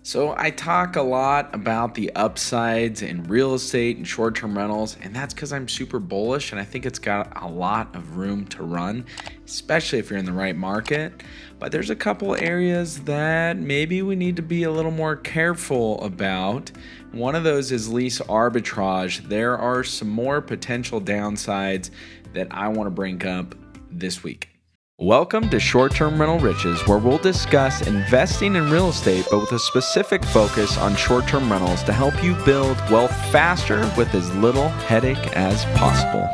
So I talk a lot about the upsides in real estate and short-term rentals, and that's because I'm super bullish and I think it's got a lot of room to run, especially if you're in the right market. But there's a couple areas that maybe we need to be a little more careful about. One of those is lease arbitrage. There are some more potential downsides that I want to bring up this week. Welcome to Short-Term Rental Riches, where we'll discuss investing in real estate, but with a specific focus on short-term rentals to help you build wealth faster with as little headache as possible.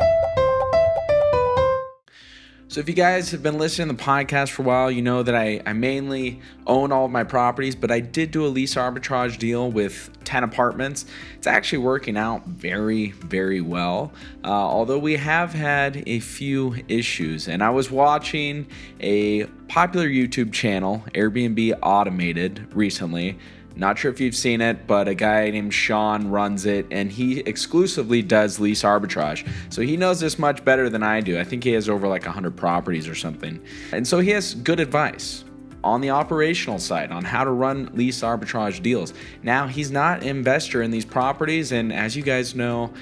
So if you guys have been listening to the podcast for a while, you know that I mainly own all of my properties, but I did do a lease arbitrage deal with 10 apartments. It's actually working out very, very well, although we have had a few issues. And I was watching a popular YouTube channel, Airbnb Automated, recently. Not sure if you've seen it, but a guy named Sean runs it, and he exclusively does lease arbitrage. So he knows this much better than I do. I think he has over like 100 properties or something. And so he has good advice on the operational side on how to run lease arbitrage deals. Now, he's not an investor in these properties, and as you guys know,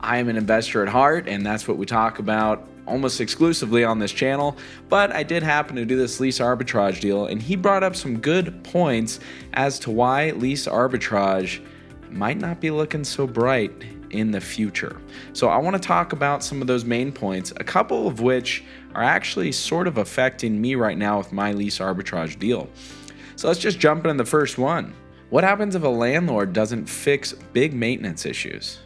I am an investor at heart, and that's what we talk about almost exclusively on this channel. But I did happen to do this lease arbitrage deal, and he brought up some good points as to why lease arbitrage might not be looking so bright in the future. So I want to talk about some of those main points, a couple of which are actually sort of affecting me right now with my lease arbitrage deal. So let's just jump into the first one. What happens if a landlord doesn't fix big maintenance issues?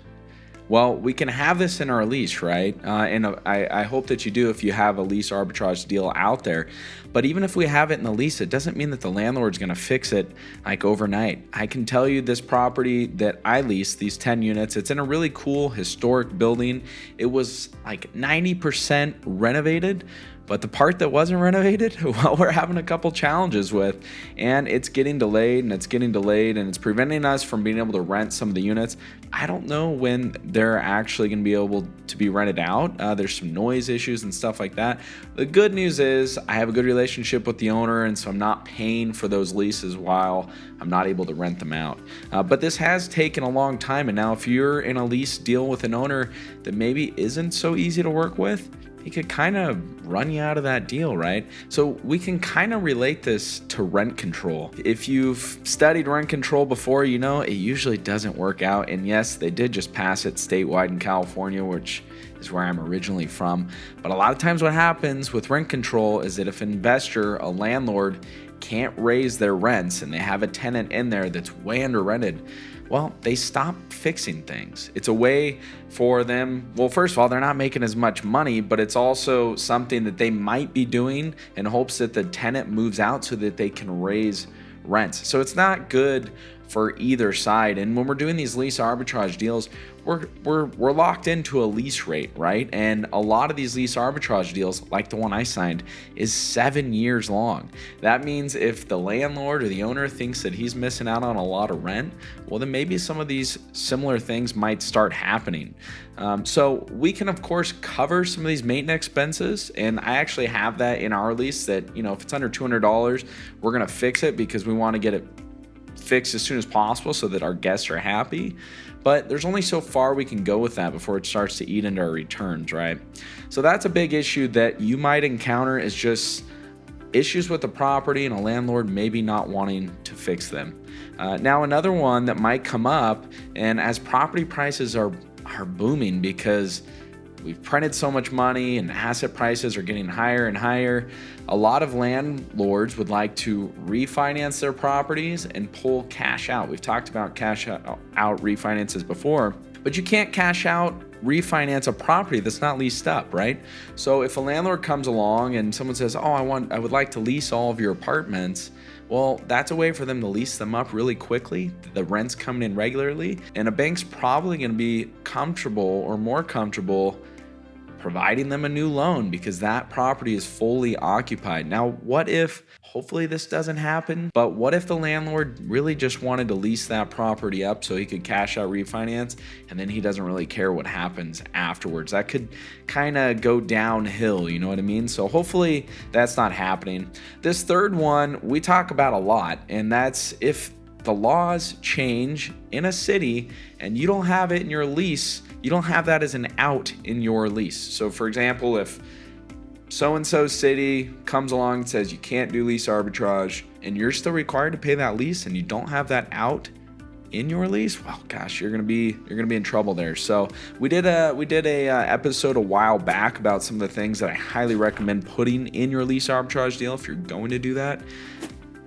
Well, we can have this in our lease, right? And I hope that you do if you have a lease arbitrage deal out there. But even if we have it in the lease, it doesn't mean that the landlord's going to fix it like overnight. I can tell you this property that I leased, these 10 units, it's in a really cool historic building. It was like 90% renovated. But the part that wasn't renovated, well, we're having a couple challenges with, and it's getting delayed and it's preventing us from being able to rent some of the units. I don't know when they're actually going to be able to be rented out. There's some noise issues and stuff like that. The good news is I have a good relationship with the owner, and so I'm not paying for those leases while I'm not able to rent them out. But this has taken a long time, and now if you're in a lease deal with an owner that maybe isn't so easy to work with, he could kind of run you out of that deal, right? So we can kind of relate this to rent control. If you've studied rent control before, you know it usually doesn't work out. And yes, they did just pass it statewide in California, which is where I'm originally from. But a lot of times what happens with rent control is that if an investor, a landlord, can't raise their rents and they have a tenant in there that's way under rented, well, they stop fixing things. It's a way for them, well, first of all, they're not making as much money, but it's also something that they might be doing in hopes that the tenant moves out so that they can raise rents. So it's not good for either side. And when we're doing these lease arbitrage deals, we're locked into a lease rate, right? And a lot of these lease arbitrage deals, like the one I signed, is 7 years long. That means if the landlord or the owner thinks that he's missing out on a lot of rent, well, then maybe some of these similar things might start happening. So we can, of course, cover some of these maintenance expenses. And I actually have that in our lease that, you know, if it's under $200, we're going to fix it because we want to get it fixed as soon as possible so that our guests are happy. But there's only so far we can go with that before it starts to eat into our returns, right? So that's a big issue that you might encounter, is just issues with the property and a landlord maybe not wanting to fix them. Now, another one that might come up, and as property prices are booming because we've printed so much money and asset prices are getting higher and higher, a lot of landlords would like to refinance their properties and pull cash out. We've talked about cash out refinances before, but you can't cash out refinance a property that's not leased up, right? So if a landlord comes along and someone says, I would like to lease all of your apartments, well, that's a way for them to lease them up really quickly. The rent's coming in regularly, and a bank's probably going to be comfortable or more comfortable providing them a new loan because that property is fully occupied. Now, what if, hopefully this doesn't happen, but what if the landlord really just wanted to lease that property up so he could cash out refinance, and then he doesn't really care what happens afterwards? That could kind of go downhill, you know what I mean? So hopefully that's not happening. This third one we talk about a lot, and that's if the laws change in a city and you don't have it in your lease, you don't have that as an out in your lease. So for example, if so-and-so city comes along and says you can't do lease arbitrage and you're still required to pay that lease and you don't have that out in your lease, well, gosh, you're gonna be in trouble there. So we did a episode a while back about some of the things that I highly recommend putting in your lease arbitrage deal if you're going to do that.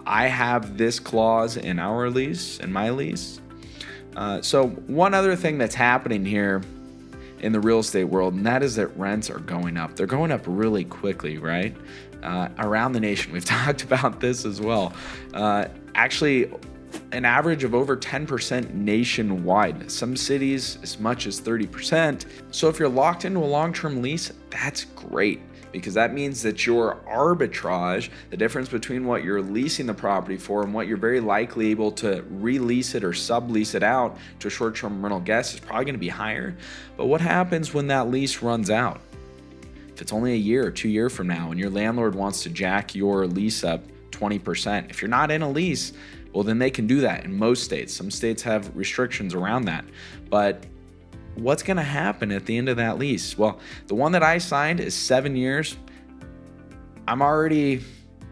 I have this clause in our lease, in my lease. So one other thing that's happening here in the real estate world, and that is that rents are going up. They're going up really quickly, right? Around the nation. We've talked about this as well. Actually, an average of over 10% nationwide. Some cities as much as 30%. So if you're locked into a long-term lease, that's great, because that means that your arbitrage, the difference between what you're leasing the property for and what you're very likely able to release it or sublease it out to a short-term rental guest, is probably going to be higher. But what happens when that lease runs out? If it's only a year or 2 years from now and your landlord wants to jack your lease up 20%, if you're not in a lease, well, then they can do that in most states. Some states have restrictions around that. But what's going to happen at the end of that lease? Well, the one that I signed is 7 years. I've already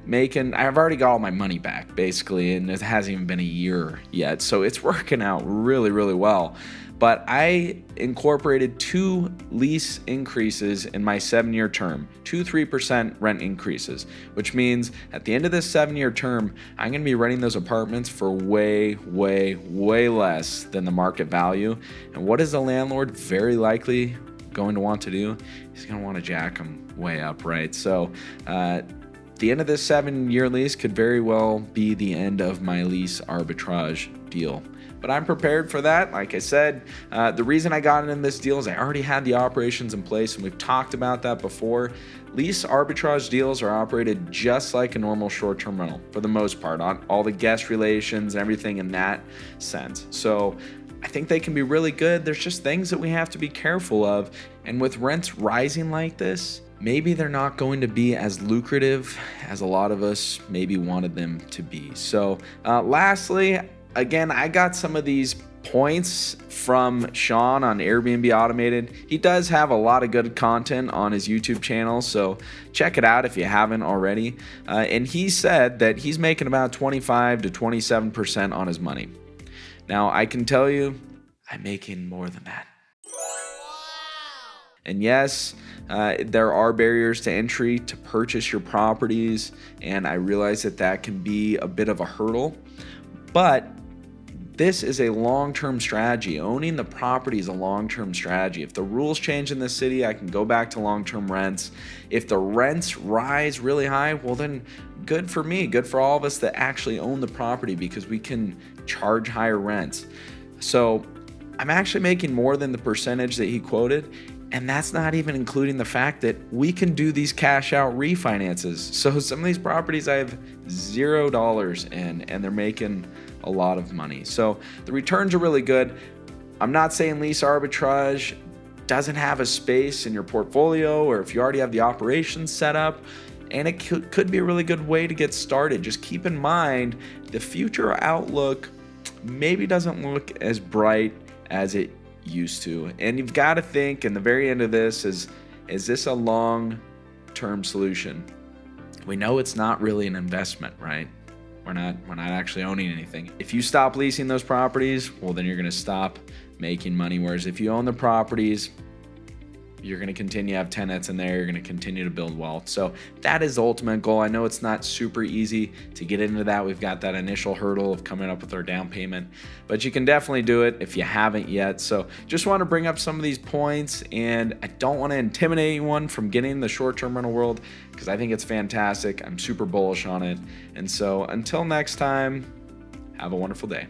got all my money back, basically, and it hasn't even been a year yet. So it's working out really, really well. But I incorporated 2 lease increases in my 7-year term, 3% rent increases, which means at the end of this 7-year term, I'm going to be renting those apartments for way, way, way less than the market value. And what is the landlord very likely going to want to do? He's going to want to jack them way up, right? So, the end of this 7-year lease could very well be the end of my lease arbitrage deal. But I'm prepared for that. Like I said, the reason I got in this deal is I already had the operations in place, and we've talked about that before. Lease arbitrage deals are operated just like a normal short-term rental for the most part, on all the guest relations and everything in that sense. So I think they can be really good. There's just things that we have to be careful of. And with rents rising like this, maybe they're not going to be as lucrative as a lot of us maybe wanted them to be. So lastly, again, I got some of these points from Sean on Airbnb Automated. He does have a lot of good content on his YouTube channel, so check it out if you haven't already. And he said that he's making about 25 to 27% on his money. Now, I can tell you, I'm making more than that. And yes, there are barriers to entry to purchase your properties, and I realize that that can be a bit of a hurdle, but this is a long-term strategy. Owning the property is a long-term strategy. If the rules change in the city, I can go back to long-term rents. If the rents rise really high, well then good for me, good for all of us that actually own the property, because we can charge higher rents. So I'm actually making more than the percentage that he quoted, and that's not even including the fact that we can do these cash out refinances. So some of these properties I have $0 in, and they're making a lot of money. So the returns are really good. I'm not saying lease arbitrage doesn't have a space in your portfolio, or if you already have the operations set up, and it could be a really good way to get started. Just keep in mind the future outlook maybe doesn't look as bright as it used to. And you've got to think in the very end of this is this a long-term solution? We know it's not really an investment, right? We're not actually owning anything. If you stop leasing those properties, well, then you're going to stop making money. Whereas if you own the properties, you're going to continue to have tenants in there. You're going to continue to build wealth. So that is the ultimate goal. I know it's not super easy to get into that. We've got that initial hurdle of coming up with our down payment, but you can definitely do it if you haven't yet. So just want to bring up some of these points, and I don't want to intimidate anyone from getting in the short-term rental world, because I think it's fantastic. I'm super bullish on it. And so until next time, have a wonderful day.